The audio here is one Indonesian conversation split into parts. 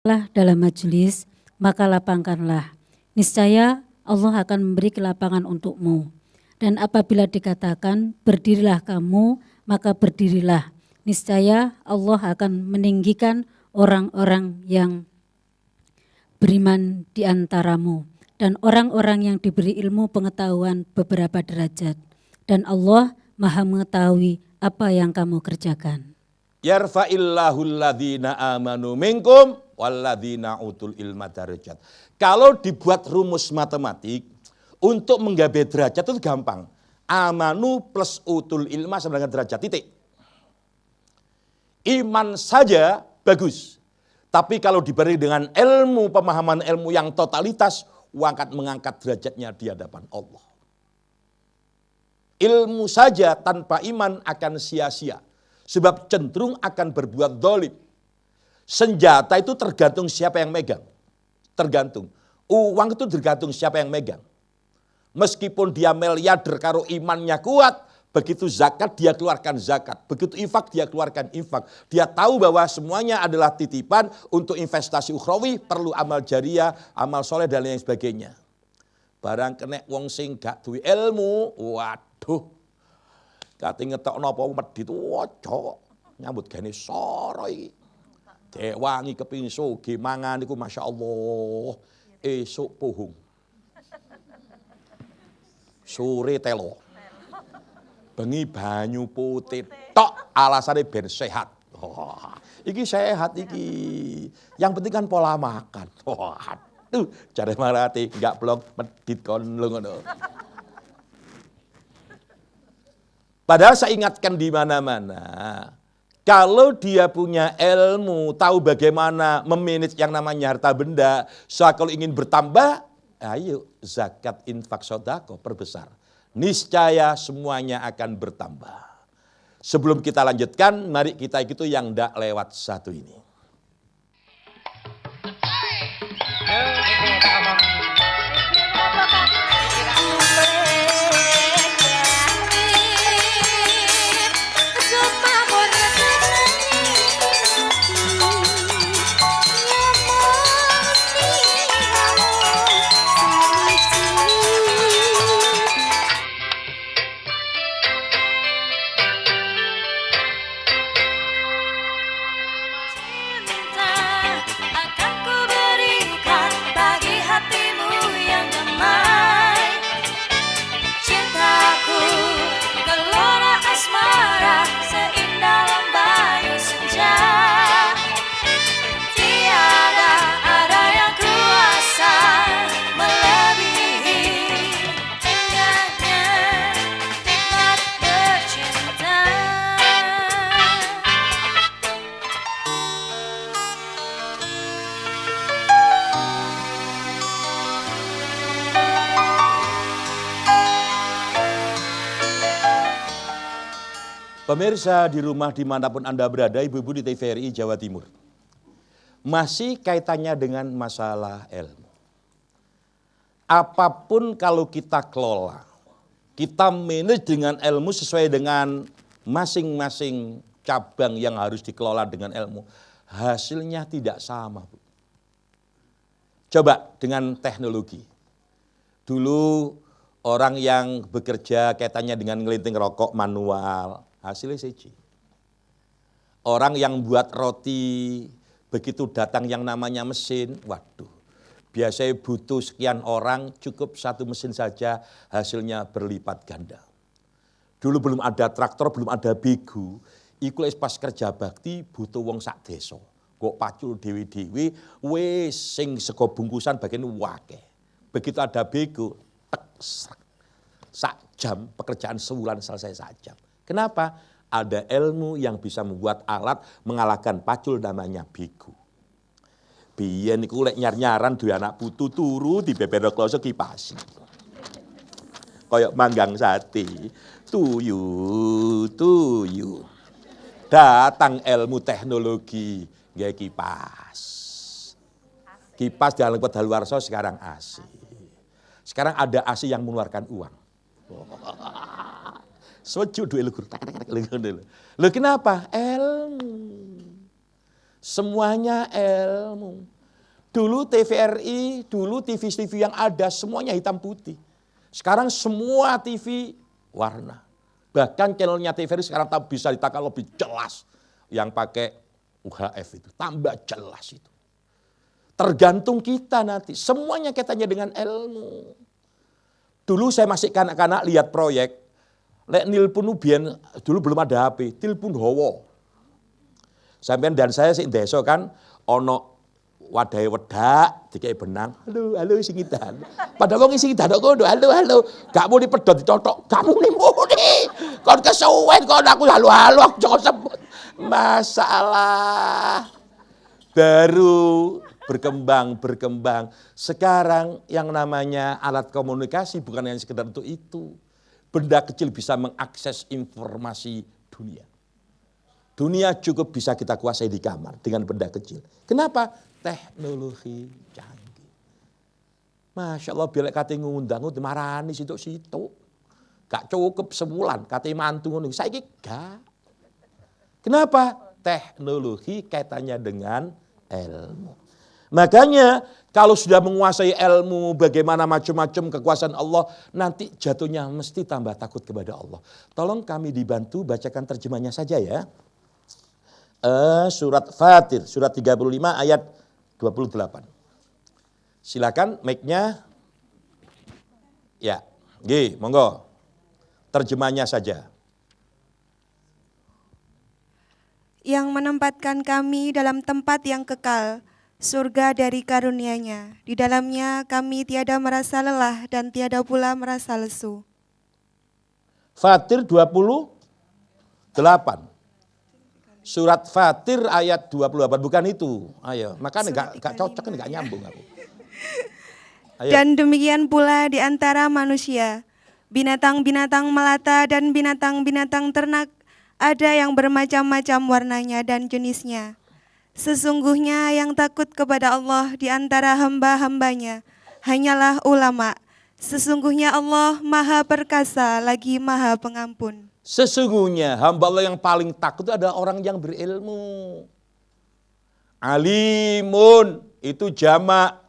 dalam majelis, maka lapangkanlah. Niscaya Allah akan memberi kelapangan untukmu. Dan apabila dikatakan berdirilah kamu, maka berdirilah. Niscaya Allah akan meninggikan orang-orang yang beriman di antaramu dan orang-orang yang diberi ilmu pengetahuan beberapa derajat. Dan Allah Maha mengetahui apa yang kamu kerjakan. Yarfa'illahu alladhina amanu minkum walladhina utul ilma darajat. Kalau dibuat rumus matematik untuk menggapai derajat itu gampang. Amanu plus utul ilma sama dengan derajat, titik. Iman saja bagus. Tapi kalau diberi dengan ilmu, pemahaman ilmu yang totalitas, akan mengangkat derajatnya di hadapan Allah. Ilmu saja tanpa iman akan sia-sia. Sebab cenderung akan berbuat dolim. Senjata itu tergantung siapa yang megang. Tergantung. Uang itu tergantung siapa yang megang. Meskipun dia miliarder karo imannya kuat, begitu zakat dia keluarkan zakat. Begitu infak dia keluarkan infak. Dia tahu bahwa semuanya adalah titipan untuk investasi ukhrawi, perlu amal jariah, amal soleh dan lain sebagainya. Barang kena wong sing gak duwe ilmu, waduh. Kati ngetok napa medhit waca nyambut gane sara iki. Dewangi kepingin sugih mangan iku masyaallah. Esuk puhung. Sore telo. Bengi banyu putih tok alasane ben sehat. Wah, iki sehat iki. Yang penting kan pola makan. Waduh, jare marati enggak blong medhit kon lho ngono. Padahal saya ingatkan di mana-mana, kalau dia punya ilmu, tahu bagaimana memanage yang namanya harta benda, kalau ingin bertambah, ayo zakat, infak, sedekah perbesar. Niscaya semuanya akan bertambah. Sebelum kita lanjutkan, mari kita ikuti yang tidak lewat satu ini. Pemirsa di rumah dimanapun Anda berada, ibu-ibu di TVRI Jawa Timur. Masih kaitannya dengan masalah ilmu. Apapun kalau kita kelola, kita manage dengan ilmu sesuai dengan masing-masing cabang yang harus dikelola dengan ilmu. Hasilnya tidak sama, Bu. Coba dengan teknologi. Dulu orang yang bekerja kaitannya dengan ngelinting rokok manual, hasilnya siji. Orang yang buat roti, begitu datang yang namanya mesin, waduh, biasanya butuh sekian orang, cukup satu mesin saja, hasilnya berlipat ganda. Dulu belum ada traktor, belum ada begu, iku pas kerja bakti butuh wong sak desa. Kok pacul dewi-dewi, wes sing sego bungkusan bagian wake. Begitu ada begu, tek, sak jam, pekerjaan sebulan selesai sak jam. Kenapa? Ada ilmu yang bisa membuat alat mengalahkan pacul namanya begu. Biyen niku lek nyar-nyaran duwe anak putu turu di beberok kloso kipasi. Kayak manggang sate, tuyu. Datang ilmu teknologi, nggak kipas. Kipas dalam kedaluarsa sekarang AC. Sekarang ada AC yang mengeluarkan uang. Sejuk duit lugur. Loh kenapa? Ilmu. Semuanya ilmu. Dulu TVRI, dulu TV-TV yang ada semuanya hitam putih. Sekarang semua TV warna. Bahkan channelnya TVRI sekarang bisa ditata lebih jelas. Yang pakai UHF itu, tambah jelas itu. Tergantung kita nanti, semuanya kaitannya dengan ilmu. Dulu saya masih kanak-kanak lihat proyek, lek nilpun ubian, dulu belum ada HP, telepon hawa. Sampeyan dan saya sing desa kan ono wadahe wedak dikei benang. Halo sing ngidan. Padahal wong sing ngidan kok halo. Gak muni pedhot ditotok, gak muni. Kon kesuwen kon aku halo aja sebut. Masalah baru berkembang. Sekarang yang namanya alat komunikasi bukan hanya sekedar untuk itu. Benda kecil bisa mengakses informasi dunia. Dunia cukup bisa kita kuasai di kamar dengan benda kecil. Kenapa? Teknologi canggih. Masya Allah, bila kata ngundang, marani situ. Gak cukup sebulan, kata mantu ngundang. Saya gak. Kenapa? Teknologi kaitannya dengan ilmu. Makanya kalau sudah menguasai ilmu bagaimana macam-macam kekuasaan Allah, nanti jatuhnya mesti tambah takut kepada Allah. Tolong kami dibantu bacakan terjemahnya saja ya. Surat Fatir, surat 35 ayat 28. Silakan mic-nya. Ya, monggo. Terjemahnya saja. Yang menempatkan kami dalam tempat yang kekal, surga dari karunia-Nya. Di dalamnya kami tiada merasa lelah dan tiada pula merasa lesu. Fatir 28. Surat Fatir ayat 28, bukan itu. Ayo, makanya enggak cocok, enggak nyambung aku. Ayo. Dan demikian pula di antara manusia, binatang-binatang melata dan binatang-binatang ternak, ada yang bermacam-macam warnanya dan jenisnya. Sesungguhnya yang takut kepada Allah di antara hamba-hambanya hanyalah ulama. Sesungguhnya Allah Maha Perkasa lagi Maha Pengampun. Sesungguhnya hamba Allah yang paling takut itu adalah orang yang berilmu. Alimun itu jamak.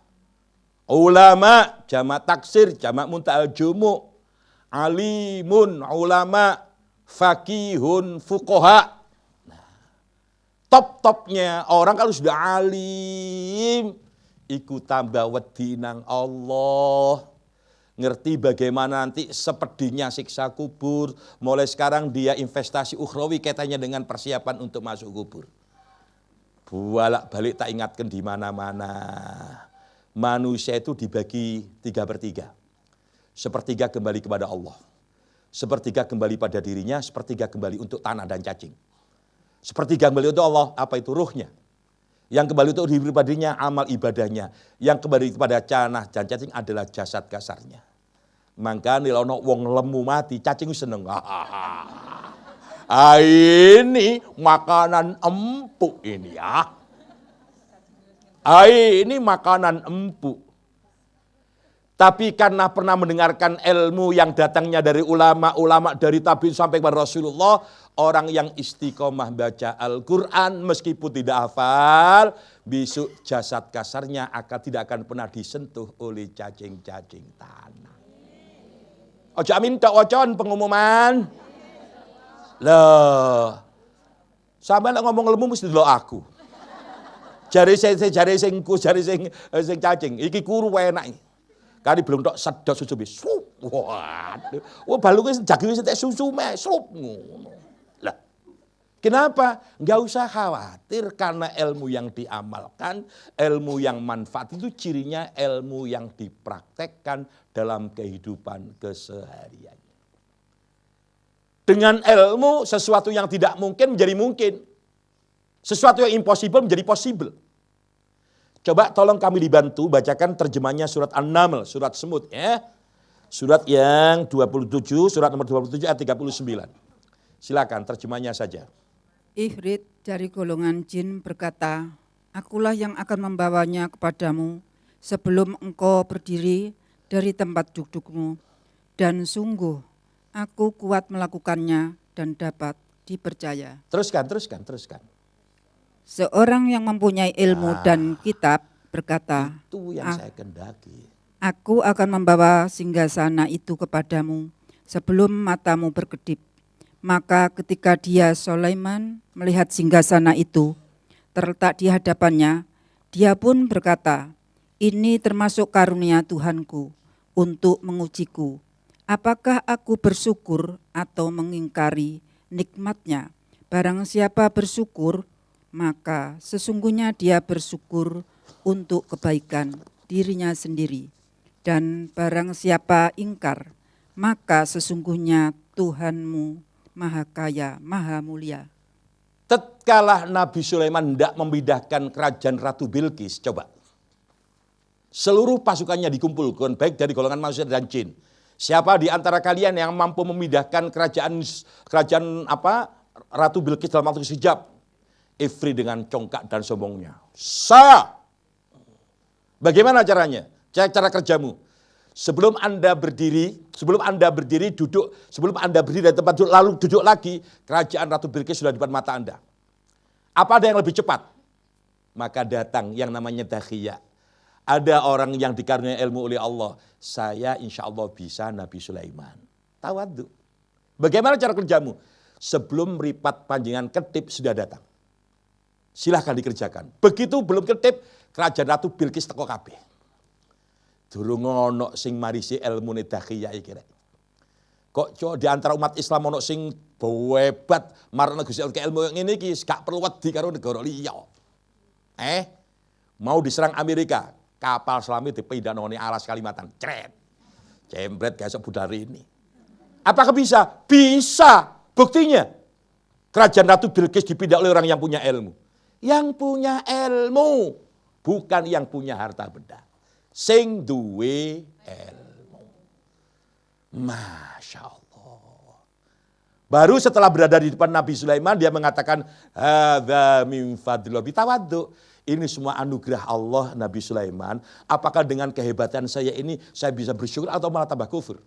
Ulama jamak taksir, jamak muntahal jumu. Alimun ulama, fakihun fuqaha. Nah, top-topnya orang kalau sudah alim, ikut tambah wedi nang Allah. Ngerti bagaimana nanti sepedinya siksa kubur. Mulai sekarang dia investasi ukhrawi kaitannya dengan persiapan untuk masuk kubur. Bolak-balik tak ingatkan di mana-mana. Manusia itu dibagi 3/3. Sepertiga kembali kepada Allah. Sepertiga kembali pada dirinya, sepertiga kembali untuk tanah dan cacing. Sepertiga kembali untuk Allah, apa itu ruhnya. Yang kembali untuk diri padanya, amal ibadahnya. Yang kembali kepada tanah dan cacing adalah jasad kasarnya. Maka nilono wong lemu mati, cacing seneng. Ini makanan empuk ini ya. Ini makanan empuk. Tapi karena pernah mendengarkan ilmu yang datangnya dari ulama dari tabi'in sampai kepada Rasulullah, orang yang istiqomah baca Al-Quran meskipun tidak hafal, besok jasad kasarnya tidak akan pernah disentuh oleh cacing-cacing tanah. Ojo amin tok wacon pengumuman. Loh. Sampai ngomong lemu mesti delok aku. Jari sing cacing, iki kuru enak. Kali belum tok sedot susu bis. Waduh. Wah balunge jaging wis entek susu meh, slup ngono. Lah. Kenapa? Enggak usah khawatir karena ilmu yang diamalkan, ilmu yang manfaat itu cirinya ilmu yang dipraktekkan dalam kehidupan keseharian. Dengan ilmu sesuatu yang tidak mungkin menjadi mungkin. Sesuatu yang impossible menjadi possible. Coba tolong kami dibantu bacakan terjemahnya surat An-Naml, surat semut ya. Surat yang 27, surat nomor 27 ayat 39. Silakan terjemahnya saja. Ifrit dari golongan jin berkata, akulah yang akan membawanya kepadamu sebelum engkau berdiri dari tempat dudukmu. Dan sungguh aku kuat melakukannya dan dapat dipercaya. Teruskan. Seorang yang mempunyai ilmu dan kitab berkata, Itu yang saya kendaki. Aku akan membawa singgasana itu kepadamu sebelum matamu berkedip. Maka ketika dia Sulaiman melihat singgasana itu terletak di hadapannya, dia pun berkata, ini termasuk karunia Tuhanku untuk mengujiku. Apakah aku bersyukur atau mengingkari nikmatnya? Barang siapa bersyukur, maka sesungguhnya dia bersyukur untuk kebaikan dirinya sendiri. Dan barang siapa ingkar, maka sesungguhnya Tuhanmu Maha Kaya, Maha Mulia. Tatkala Nabi Sulaiman hendak memindahkan kerajaan Ratu Bilqis, coba. Seluruh pasukannya dikumpulkan, baik dari golongan manusia dan jin. Siapa di antara kalian yang mampu memindahkan kerajaan Ratu Bilqis dalam waktu sekejap? Ifri dengan congkak dan sombongnya. Saya. Bagaimana caranya? Cara kerjamu. Sebelum Anda berdiri dari tempat duduk, lalu duduk lagi, kerajaan Ratu Bilqis sudah di depan mata Anda. Apa ada yang lebih cepat? Maka datang yang namanya dakhiyah. Ada orang yang dikaruniai ilmu oleh Allah. Saya insya Allah bisa Nabi Sulaiman. Tawadhu. Bagaimana cara kerjamu? Sebelum meripat panjangan ketip sudah datang. Silahkan dikerjakan. Begitu belum ketip, kerajaan Ratu Bilqis teko kabeh. Durung ono sing marisi ilmune dakhiyah iki rek. Kok di antara umat Islam ono sing hebat marane Gusti Allah ilmu ngene iki gak perlu wedi karo negara liya. Mau diserang Amerika, kapal selami dipindahno alas Kalimantan. Cret. Jembret gak iso budal ini. Apakah bisa? Bisa. Buktinya kerajaan Ratu Bilqis dipindah oleh orang yang punya ilmu. Yang punya ilmu, bukan yang punya harta benda. Sing duwe ilmu. Masya Allah. Baru setelah berada di depan Nabi Sulaiman, dia mengatakan, hadza min fadlillah. Tawadhu. Ini semua anugerah Allah Nabi Sulaiman. Apakah dengan kehebatan saya ini, saya bisa bersyukur atau malah tambah kufur?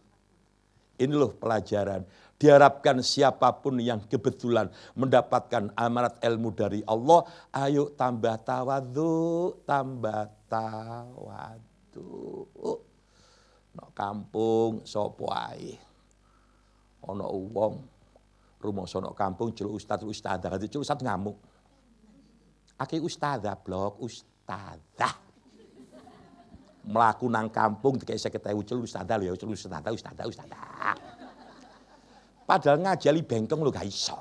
Ini loh pelajaran. Diharapkan siapapun yang kebetulan mendapatkan amanat ilmu dari Allah, ayo tambah tawadhu, tambah tawadhu. No kampung sapa ae. Ana wong rumoso no kampung celuk ustadzah, ganti celuk ustadz ngamuk. Aki ustadzah blok ustadzah. Melaku nang kampung dikai 50.000 celuk ustadzah lho ya celuk ustadzah. Padahal ngajali bengkong lu gak iso.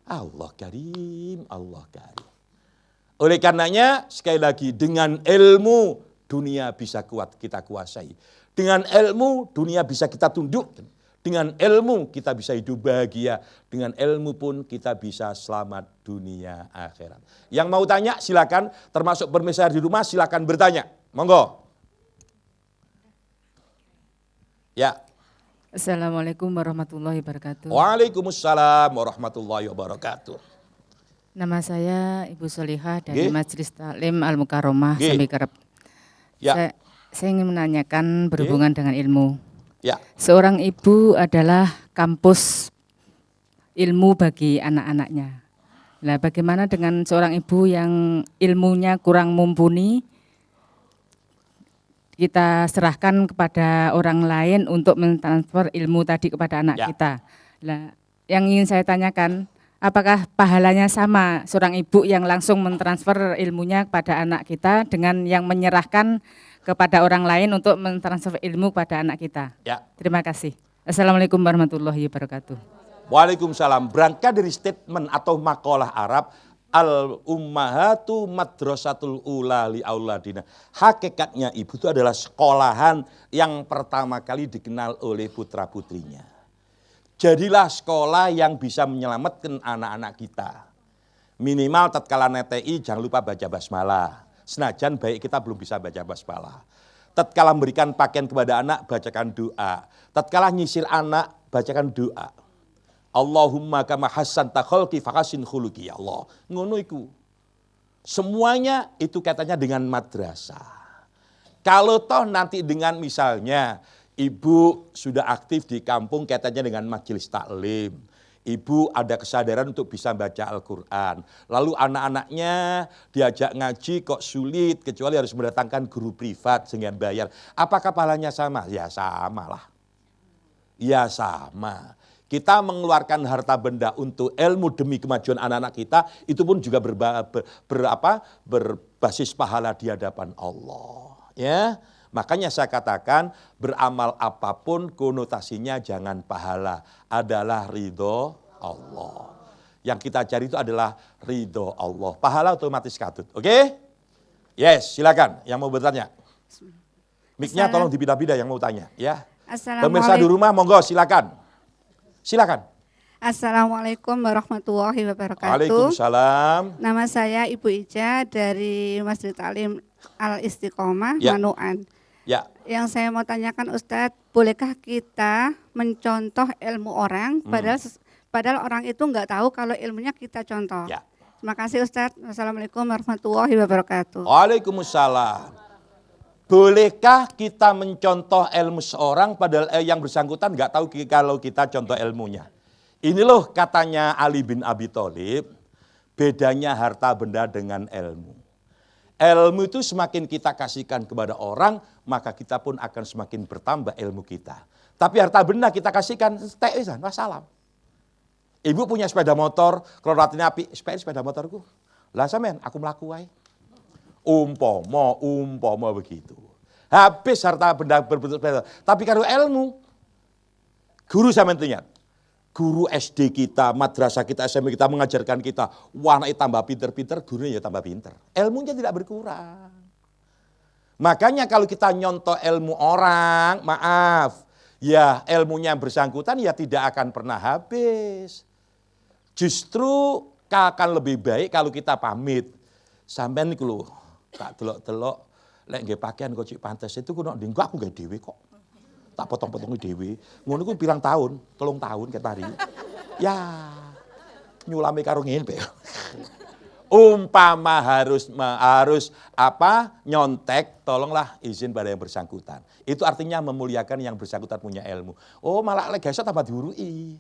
Allah karim, Allah karim. Oleh karenanya sekali lagi dengan ilmu dunia bisa kuat kita kuasai. Dengan ilmu dunia bisa kita tunduk. Dengan ilmu kita bisa hidup bahagia. Dengan ilmu pun kita bisa selamat dunia akhirat. Yang mau tanya silakan, termasuk pemirsa di rumah silakan bertanya. Monggo. Ya. Assalamualaikum warahmatullahi wabarakatuh. Waalaikumsalam warahmatullahi wabarakatuh. Nama saya Ibu Solihah dari Majelis Taklim Al-Mukarramah Samikerep. Ya. Saya ingin menanyakan berhubungan dengan ilmu. Ya. Seorang ibu adalah kampus ilmu bagi anak-anaknya. Nah, bagaimana dengan seorang ibu yang ilmunya kurang mumpuni? Kita serahkan kepada orang lain untuk mentransfer ilmu tadi kepada anak kita. Nah, yang ingin saya tanyakan, apakah pahalanya sama seorang ibu yang langsung mentransfer ilmunya kepada anak kita dengan yang menyerahkan kepada orang lain untuk mentransfer ilmu kepada anak kita? Ya. Terima kasih. Assalamualaikum warahmatullahi wabarakatuh. Waalaikumsalam. Berangkat dari statement atau makalah Arab, al-ummahatu madrasatul ula li auladina. Hakikatnya ibu itu adalah sekolahan yang pertama kali dikenal oleh putra-putrinya. Jadilah sekolah yang bisa menyelamatkan anak-anak kita. Minimal tatkala NTI jangan lupa baca basmalah. Senajan baik kita belum bisa baca basmalah. Tatkala memberikan pakaian kepada anak, bacakan doa. Tatkala nyisir anak, bacakan doa. Allahumma kama hassanta khalqi fahassin khuluqi, ya Allah. Ngono iku. Semuanya itu katanya dengan madrasah. Kalau toh nanti dengan misalnya ibu sudah aktif di kampung katanya dengan majelis taklim. Ibu ada kesadaran untuk bisa baca Al-Quran. Lalu anak-anaknya diajak ngaji kok sulit, kecuali harus mendatangkan guru privat dengan bayar. Apakah pahalanya sama? Ya sama lah. Ya sama. Kita mengeluarkan harta benda untuk ilmu demi kemajuan anak-anak kita, itu pun juga berbasis pahala di hadapan Allah. Ya, makanya saya katakan beramal apapun konotasinya jangan pahala, adalah ridho Allah. Yang kita cari itu adalah ridho Allah. Pahala otomatis katut. Oke? Yes, silakan yang mau bertanya. Mic-nya tolong dipindah-pindah yang mau tanya, ya. Pemirsa di rumah monggo silakan. Silakan. Assalamualaikum warahmatullahi wabarakatuh. Waalaikumsalam. Nama saya Ibu Ija dari Masjid Talim Al Istiqomah, Ya. Manuan. Ya. Yang saya mau tanyakan Ustadz, bolehkah kita mencontoh ilmu orang padahal orang itu nggak tahu kalau ilmunya kita contoh? Ya. Terima kasih Ustadz. Wassalamualaikum warahmatullahi wabarakatuh. Waalaikumsalam. Bolehkah kita mencontoh ilmu seorang padahal yang bersangkutan nggak tahu kalau kita contoh ilmunya? Ini loh katanya Ali bin Abi Thalib, bedanya harta benda dengan ilmu. Ilmu itu semakin kita kasihkan kepada orang, maka kita pun akan semakin bertambah ilmu kita. Tapi harta benda kita kasihkan, wassalam. Ibu punya sepeda motor, kalau ratenya api, sepeda motorku. Lah sampean, aku melaku wae. Umpama begitu. Habis harta benda berbentuk sepeda. Tapi kalau ilmu, guru sampean ingat. Guru SD kita, madrasah kita, SMP kita mengajarkan kita, wanai tambah pinter-pinter, gurunya ya tambah pinter. Ilmunya tidak berkurang. Makanya kalau kita nyontoh ilmu orang, maaf, ya ilmunya yang bersangkutan ya tidak akan pernah habis. Justru akan lebih baik kalau kita pamit. Sampean niku lho, tak delok-delok lek nggih pakaian kok cik pantes itu kudu ndenggo aku nggih dhewe kok. Tak potong-potongi dhewe. Ngono ku pirang tahun? 3 tahun ketari. Ya, nyulami karo ngene. Umpama harus nyontek, tolonglah izin pada yang bersangkutan. Itu artinya memuliakan yang bersangkutan punya ilmu. Oh, malah lek gesa tambah diurui.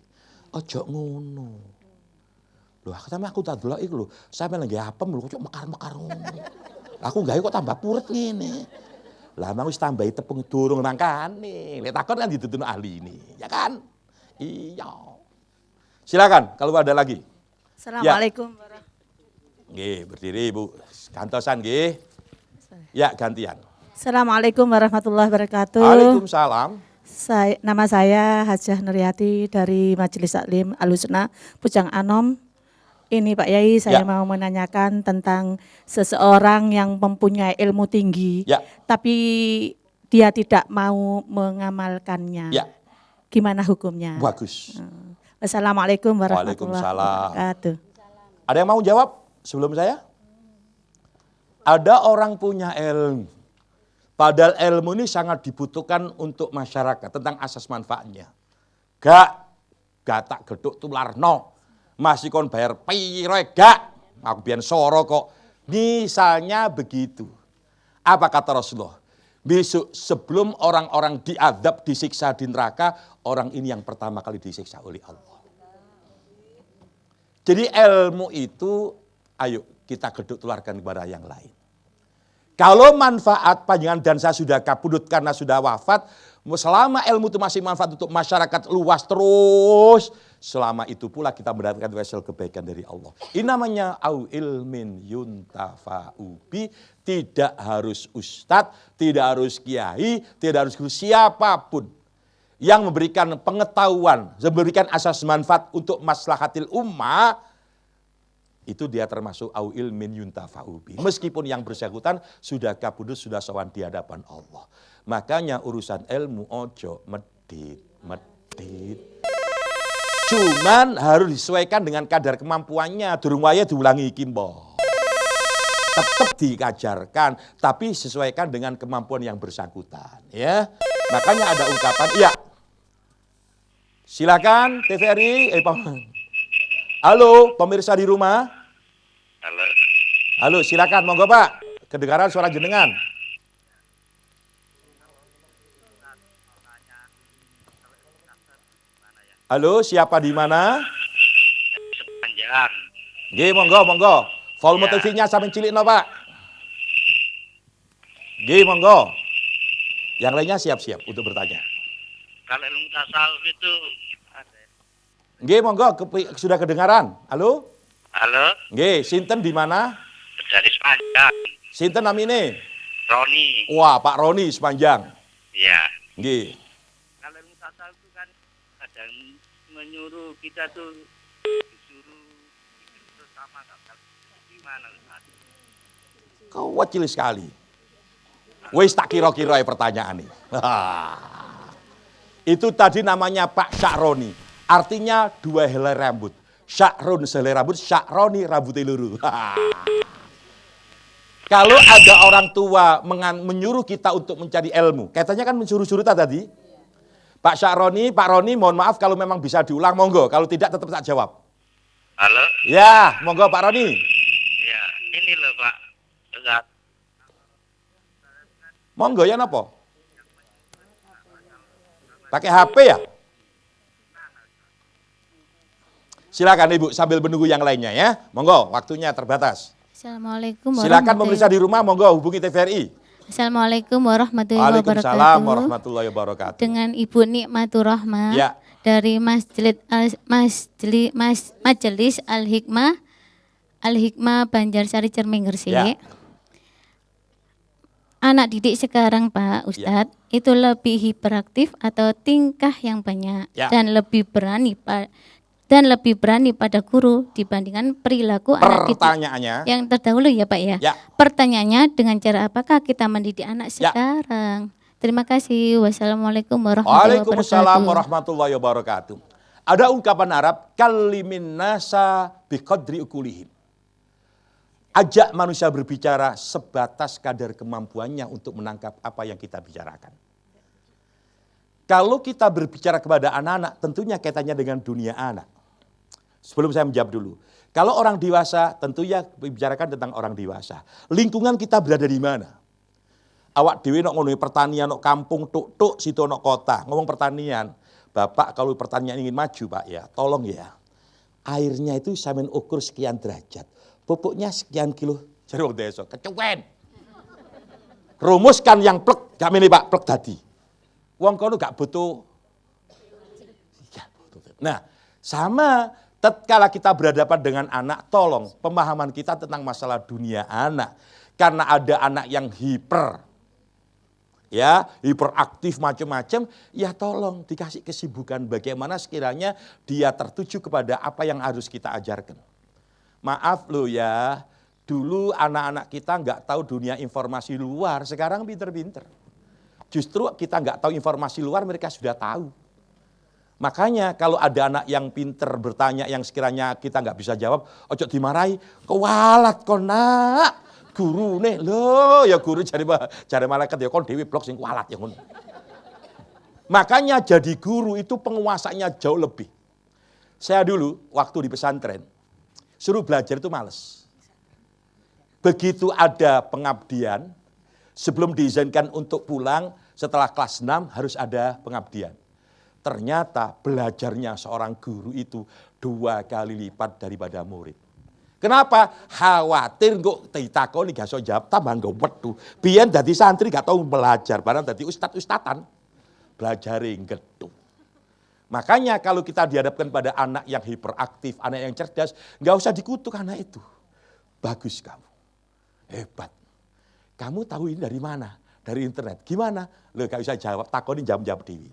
Ojo ngono. Loh, aku tak delok iku lho. Sampe lagi apem lho kok mekar-mekar ngono. Aku gawe kok tambah puret ngene. Lah mau wis tambahi tepung durung nangkane. Lek takon kan dituntun ahli ini, ya kan? Iya. Silakan kalau ada lagi. Assalamualaikum warahmatullahi. Nggih, berdiri Ibu. Gantosan nggih. Ya, gantian. Assalamualaikum warahmatullahi wabarakatuh. Waalaikumsalam. Nama saya Hajah Nuryati dari Majelis Taklim Al-Husna Pucang Anom. Ini Pak Yai, saya mau menanyakan tentang seseorang yang mempunyai ilmu tinggi, tapi dia tidak mau mengamalkannya. Gimana hukumnya? Bagus. Wassalamualaikum warahmatullahi wabarakatuh. Ada yang mau jawab sebelum saya? Ada orang punya ilmu, padahal ilmu ini sangat dibutuhkan untuk masyarakat tentang asas manfaatnya. Gak tak geduk tularno. Masih kon bayar piro gak? Aku biyen soro kok. Misalnya begitu. Apa kata Rasulullah? Besok sebelum orang-orang diadab, disiksa di neraka, orang ini yang pertama kali disiksa oleh Allah. Jadi ilmu itu, ayo kita geduk tularkan kepada yang lain. Kalau manfaat panjangan dan saya sudah kabudut karena sudah wafat, selama ilmu itu masih manfaat untuk masyarakat luas terus, selama itu pula kita mendapatkan hasil kebaikan dari Allah. Ini namanya au ilmin yuntafa'ubi, tidak harus ustadz, tidak harus kiai, tidak harus guru, siapapun yang memberikan pengetahuan, memberikan asas manfaat untuk maslahatil ummah, itu dia termasuk au ilmin yuntafa'ubi. Meskipun yang bersangkutan sudah kabudut, sudah sowan di hadapan Allah. Makanya urusan ilmu ojo medit. Cuman harus disesuaikan dengan kadar kemampuannya. Durung waya diulangi iki mbok. Tetap dikajarkan, tapi sesuaikan dengan kemampuan yang bersangkutan. Ya, makanya ada ungkapan. Iya. Silakan TVRI. Halo, pemirsa di rumah. Halo, silakan, monggo Pak. Kedengaran suara jenengan. Halo, siapa di mana? Senayan. Nggih, monggo. Volume Ya. TV-nya sampeyan cilikno, Pak. Nggih, monggo. Yang lainnya siap-siap untuk bertanya. Kalau ilmu tasawuf itu ada. Nggih, monggo, sudah kedengaran. Halo? Halo, Nggih, sinten di mana? dari Sepanjang. Sinten namine? Roni. Wah, Pak Roni sepanjang. Ya. Nggih. Kalau ilmu tasawuf itu kan kadang menyuruh kita tuh disuruh hidup bersama. Gimana Ustaz? Kecil sekali. Wis tak kira-kira pertanyaan ini. Itu tadi namanya Pak Sya'roni. Artinya 2 helai rambut. Sya'ron sehelai rambut, Sya'roni rambutnya luru. Kalau ada orang tua menyuruh kita untuk mencari ilmu, katanya kan menyuruh-suruh tadi. Pak Sya'roni, Pak Roni, mohon maaf kalau memang bisa diulang, monggo. Kalau tidak tetap tak jawab. Halo? Ya, monggo Pak Roni. Ya, ini loh Pak Ustaz. Monggo ya napa? Pakai HP ya? Silakan Ibu sambil menunggu yang lainnya ya. Monggo, waktunya terbatas. Assalamualaikum Silakan pemirsa di rumah, monggo hubungi TVRI. Assalamualaikum warahmatullahi Waalaikumsalam wabarakatuh. warahmatullahi wabarakatuh. Dengan Ibu Nikmatur Rahmah Ya. dari Majelis Al-Hikmah Banjarsari Cerming Gresik. Ya. Anak didik sekarang Pak Ustadz itu lebih hiperaktif atau tingkah yang banyak Ya. dan lebih berani pada guru dibandingkan perilaku anak didik Pertanyaannya, yang terdahulu ya Pak ya. Ya. Pertanyaannya dengan cara apakah kita mendidik anak Ya. sekarang? Terima kasih. Wassalamualaikum warahmatullahi Waalaikumsalam wabarakatuh. warahmatullahi wabarakatuh. Ada ungkapan Arab, kalimin nasa biqadri ukulihim. Ajak manusia berbicara sebatas kadar kemampuannya untuk menangkap apa yang kita bicarakan. Kalau kita berbicara kepada anak-anak, tentunya kaitannya dengan dunia anak. Sebelum saya menjawab dulu. Kalau orang dewasa, tentunya bicarakan tentang orang dewasa. Lingkungan kita berada di mana? Awak dewe nok ngono pertanian nok kampung tuk situ nok kota. Ngomong pertanian. Bapak kalau pertanian ingin maju, Pak ya, tolong ya. Airnya itu sampean ukur sekian derajat. Pupuknya sekian kilo. Jadi wong desa kecuwen. Rumuskan yang plek, gak mene Pak, plek tadi. Wong kono gak butuh. Nah, sama tatkala kita berhadapan dengan anak, tolong pemahaman kita tentang masalah dunia anak. Karena ada anak yang hiperaktif macam-macam, ya tolong dikasih kesibukan bagaimana sekiranya dia tertuju kepada apa yang harus kita ajarkan. Maaf loh ya, dulu anak-anak kita nggak tahu dunia informasi luar, sekarang pinter-pinter. Justru kita nggak tahu informasi luar, mereka sudah tahu. Makanya kalau ada anak yang pinter bertanya yang sekiranya kita nggak bisa jawab, ojo dimarahi, kewalat nak, guru nih, loh ya guru cari malaikat ya kon dewi blok sing kualat ya kon. Makanya jadi guru itu penguasanya jauh lebih. Saya dulu waktu di pesantren, suruh belajar itu males. Begitu ada pengabdian, sebelum diizinkan untuk pulang, setelah kelas 6 harus ada pengabdian. Ternyata belajarnya seorang guru itu 2 kali lipat daripada murid. Kenapa? Khawatir kok ditakoni gak iso jawab, tambah nggo wedu. Biyen dadi santri gak tau belajar, barang dadi ustad-ustadan. Belajare nggetu. Makanya kalau kita dihadapkan pada anak yang hiperaktif, anak yang cerdas, nggak usah dikutuk anak itu. Bagus kamu, hebat. Kamu tahu ini dari mana? Dari internet. Gimana? Lo gak usah jawab, takoni jawab dewi.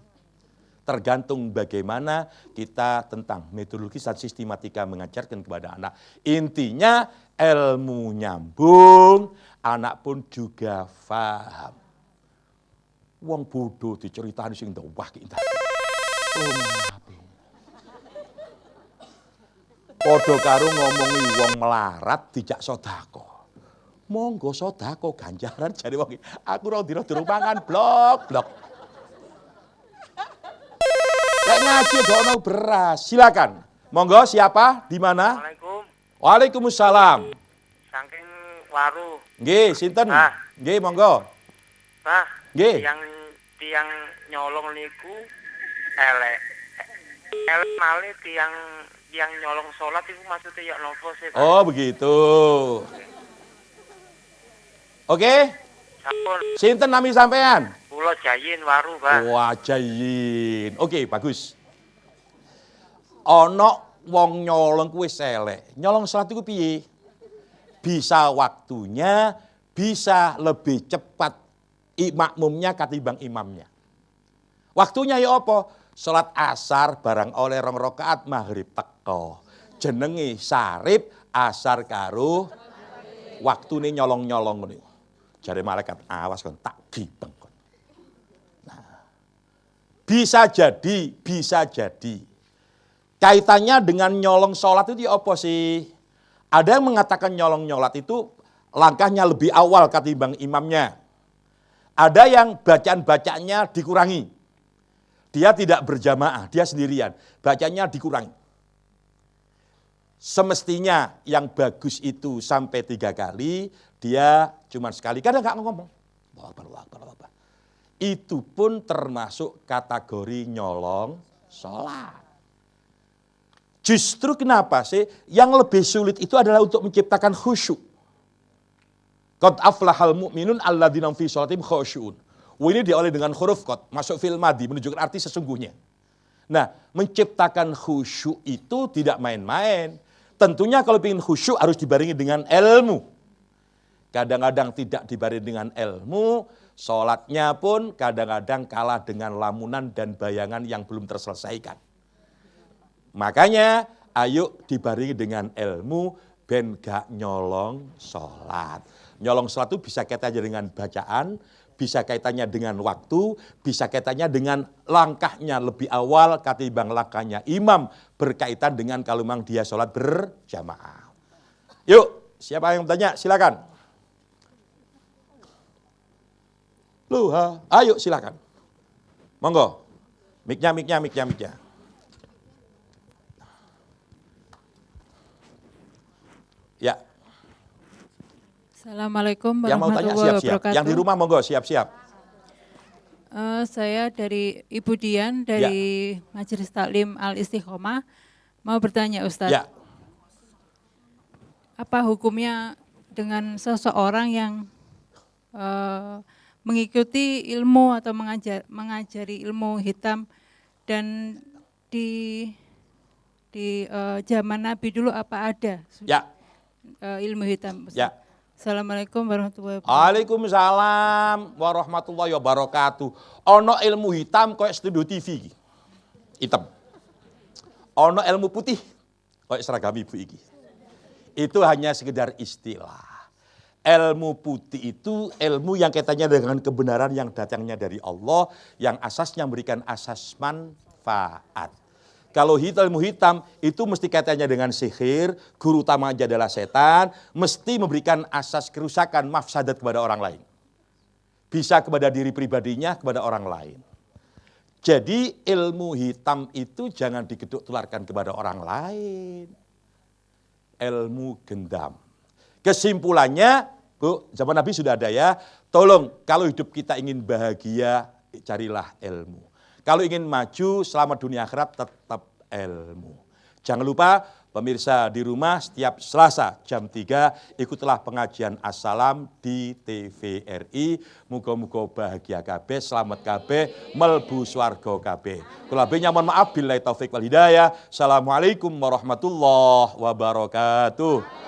Tergantung bagaimana kita tentang metodologi dan sistematika mengajarkan kepada anak. Intinya ilmu nyambung, anak pun juga paham. Wong bodoh diceritani sing wah ki indah. Padha karo ngomongi wong melarat dijak sedekah. Monggo sedekah ganjaran jare wong iki. Aku ora dina durung mangan blok. Lek ngaji do ono beras, silakan. Monggo siapa? Di mana? Assalamualaikum. Waalaikumsalam. Saking waru. Nggih, sinten? Nggih, monggo. Pak, Nggih. tiang nyolong niku elek malih tiang yang nyolong sholat itu maksudnya ya nopo sih Pak? Oh begitu. Oke. Sampun. Sinten nami sampean? Pulau Jayin Waru Pak. Wah Jayin. Oke bagus. Ono wong nyolong kuwi elek. Nyolong sholat itu piye? Bisa waktunya, bisa lebih cepat makmumnya ketimbang imamnya. Waktunya ya apa? Sholat asar barang oleh 2 rakaat maghrib teko. Jenenge sarip asar karo waktune nyolong-nyolong ngono. Jare malaikat awas kon tak gibeng kon. Nah, bisa jadi. Kaitannya dengan nyolong sholat itu apa sih? Ada yang mengatakan nyolong-nyolat itu langkahnya lebih awal ketimbang imamnya. Ada yang bacaan-bacaannya dikurangi. Dia tidak berjamaah, dia sendirian. Bacanya dikurangi. Semestinya yang bagus itu sampai 3 kali, dia cuma sekali. Kadang nggak ngomong. Itu pun termasuk kategori nyolong sholat. Justru kenapa sih? Yang lebih sulit itu adalah untuk menciptakan khusyuk. Qad aflahal mu'minun alladzina fi sholatihim khusyu'un. Ini dioleh dengan huruf qad, masuk fil madhi, menunjukkan arti sesungguhnya. Nah, menciptakan khusyuk itu tidak main-main. Tentunya kalau ingin khusyuk harus dibarengi dengan ilmu. Kadang-kadang tidak dibarengi dengan ilmu, sholatnya pun kadang-kadang kalah dengan lamunan dan bayangan yang belum terselesaikan. Makanya, ayo dibarengi dengan ilmu, ben gak nyolong sholat. Nyolong sholat itu bisa kaitannya dengan bacaan, bisa kaitannya dengan waktu, bisa kaitannya dengan langkahnya lebih awal ketimbang langkahnya imam, berkaitan dengan kalau memang dia sholat berjamaah. Yuk, siapa yang bertanya? Silakan. Ayo silakan. Monggo. Miknya. Ya. Assalamualaikum Yang mau tanya warahmatullahi siap-siap. wabarakatuh. Yang di rumah monggo siap-siap. Saya dari Ibu Dian dari Majelis Taklim Al Istiqomah mau bertanya Ustadz. Ya. Apa hukumnya dengan seseorang yang mengikuti ilmu atau mengajari ilmu hitam dan di zaman Nabi dulu apa ada ilmu hitam? Ustadz? Ya. Assalamualaikum warahmatullahi wabarakatuh. Waalaikumsalam warahmatullahi wabarakatuh. Ono ilmu hitam kayak studio TV. Hitam. Ono ilmu putih kayak seragam ibu iki. Itu hanya sekedar istilah. Ilmu putih itu ilmu yang kaitannya dengan kebenaran yang datangnya dari Allah, yang asasnya memberikan asas manfaat. Kalau ilmu hitam itu mesti kaitannya dengan sihir, guru utamanya adalah setan, mesti memberikan asas kerusakan, mafsadat kepada orang lain. Bisa kepada diri pribadinya, kepada orang lain. Jadi ilmu hitam itu jangan digeduk tularkan kepada orang lain. Ilmu gendam. Kesimpulannya, Bu, zaman Nabi sudah ada ya, tolong kalau hidup kita ingin bahagia, carilah ilmu. Kalau ingin maju selama dunia akhirat tetap ilmu. Jangan lupa pemirsa di rumah setiap Selasa jam 3 ikutlah pengajian Assalam di TVRI. Muga-muga bahagia kabeh, selamat kabeh, melbu swarga kabeh. Kula mohon maaf billahi taufik wal hidayah. Assalamualaikum warahmatullahi wabarakatuh.